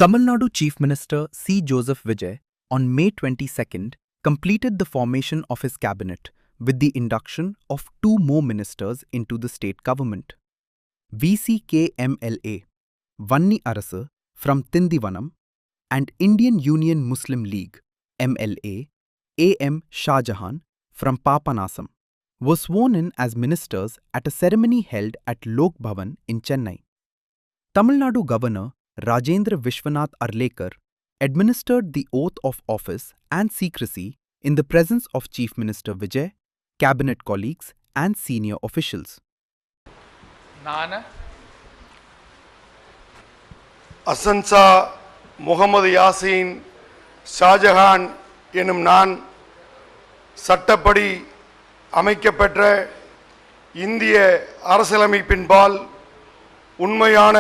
Tamil Nadu Chief Minister C. Joseph Vijay on May 22nd completed the formation of his cabinet with the induction of two more ministers into the state government. VCK MLA Vanni Arasu from Tindivanam and Indian Union Muslim League MLA AM Shah Jahan from Papanasam were sworn in as ministers at a ceremony held at Lok Bhavan in Chennai. Tamil Nadu Governor Rajendra Vishwanath Arlekar administered the oath of office and secrecy in the presence of Chief Minister Vijay, cabinet colleagues and senior officials. நான் அசன்சா முகமது யாசின் ஷாஜஹான் எனும் நான் சட்டப்படி அமைக்கப்பெற்ற இந்திய அரசியலமைப்பின்பால் உண்மையான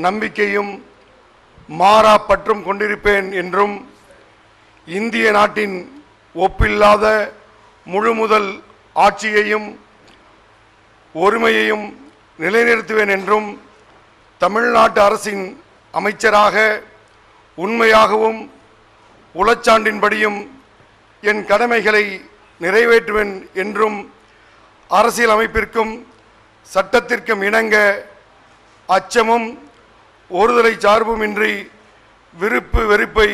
நம்பிக்கையும் மாறா பற்றும் கொண்டிருப்பேன் என்றும் இந்திய நாட்டின் ஒப்பில்லாத முழுமுதல் ஆட்சியையும் ஒருமையையும் நிலைநிறுத்துவேன் என்றும் தமிழ்நாட்டு அரசின் அமைச்சராக உண்மையாகவும் உளச்சான்றின்படியும் என் கடமைகளை நிறைவேற்றுவேன் என்றும் அரசியல் அமைப்பிற்கும் சட்டத்திற்கும் இணங்க அச்சமும் ஒருதலை சார்புமின்றி விருப்பு வெறுப்பை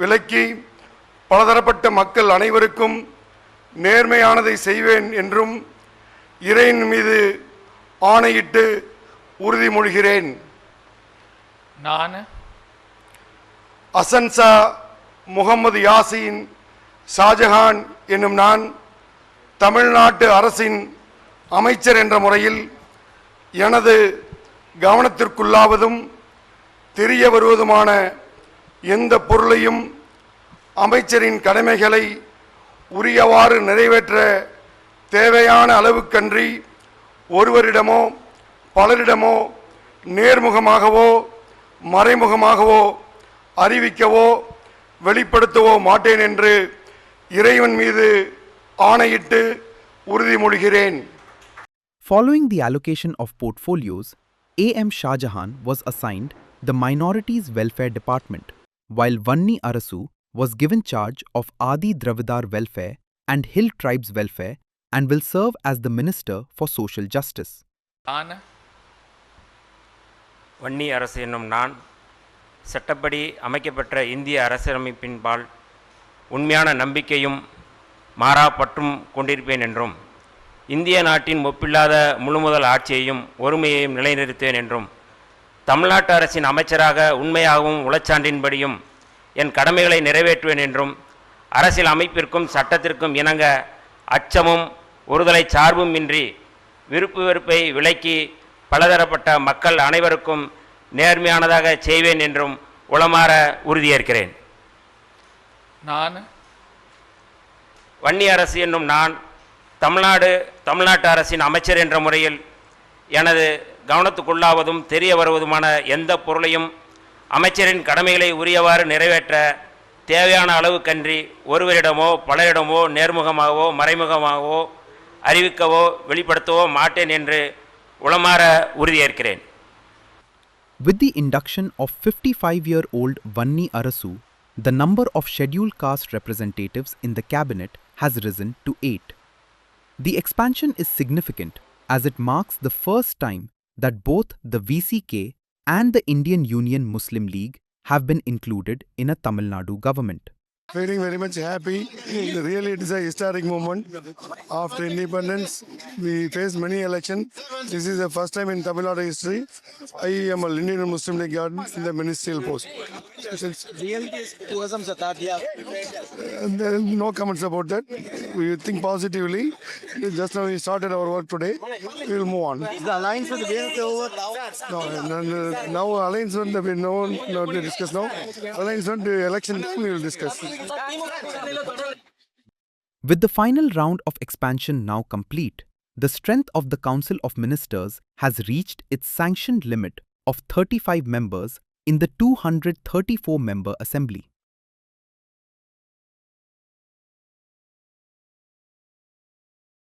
விலக்கி பலதரப்பட்ட மக்கள் அனைவருக்கும் நேர்மையானதை செய்வேன் என்றும் இறைவன் மீது ஆணையிட்டு உறுதிமொழிகிறேன். நான் அசன்சா முகமது யாசின் ஷாஜஹான் என்னும் நான் தமிழ்நாட்டு அரசின் அமைச்சர் என்ற முறையில் எனது கவனத்திற்குள்ளாவதும் தெரிய வருவதுமான எந்த பொருளையும் அமைச்சரின் கடமைகளை உரியவாறு நிறைவேற்ற தேவையான அளவுக்கன்றி ஒருவரிடமோ பலரிடமோ நேர்முகமாகவோ மறைமுகமாகவோ அறிவிக்கவோ வெளிப்படுத்தவோ மாட்டேன் என்று இறைவன் மீது ஆணையிட்டு உறுதிமொழிகிறேன். Following the allocation of portfolios, AM Shah Jahan was assigned the Minorities Welfare Department, while Vanni Arasu was given charge of Adi Dravidar Welfare and Hill Tribes Welfare and will serve as the Minister for Social Justice. நான் வன்னி அரசு என்னும் நான் சட்டப்படி அமைக்கப்பெற்ற இந்திய அரசியலமைப்பின்பால் உண்மையான நம்பிக்கையும் மாறா பற்றும் கொண்டிருப்பேன் என்றும் இந்திய நாட்டின் ஒப்பில்லாத முழுமுதல் ஆட்சியையும் ஒருமையையும் நிலைநிறுத்துவேன் என்றும் தமிழ்நாட்டு அரசின் அமைச்சராக உண்மையாகவும் உளச்சான்றின்படியும் என் கடமைகளை நிறைவேற்றுவேன் என்றும் அரசியல் அமைப்பிற்கும் சட்டத்திற்கும் இணங்க அச்சமும் ஒருதலை சார்பும் இன்றி விருப்பு வெறுப்பை விலக்கி பலதரப்பட்ட மக்கள் அனைவருக்கும் நேர்மையானதாக செய்வேன் என்றும் உளமாற உறுதியேற்கிறேன். நான் வன்னி அரசு என்னும் நான் தமிழ்நாட்டு அரசின் அமைச்சர் என்ற முறையில் எனது கவனத்துக்குள்ளாவதும் தெரிய வருவதுமான எந்த பொருளையும் அமைச்சரின் கடமைகளை உரியவாறு நிறைவேற்ற தேவையான அளவுக்கன்றி ஒருவரிடமோ பலரிடமோ நேர்முகமாகவோ மறைமுகமாகவோ அறிவிக்கவோ வெளிப்படுத்தவோ மாட்டேன் என்று உளமாற உறுதியேற்கிறேன். With the induction of 55-year-old Vanni Arasu, the number of scheduled caste representatives in the cabinet has risen to 8. The expansion is significant as it marks the first time that both the VCK and the Indian Union Muslim League have been included in a Tamil Nadu government. Feeling very much happy. Really, it is a historic moment. After independence, we faced many elections. This is the first time in Tamil Nadu history. I am a Indian Muslim League guard in the ministerial post. No comments about that. We think positively. Just now we started our work today. We will move on. Is the alliance with the BNP over now? No, now alliance on the no to discuss now. Alliance on the election time we will discuss. With the final round of expansion now complete, the strength of the Council of Ministers has reached its sanctioned limit of 35 members in the 234-member Assembly.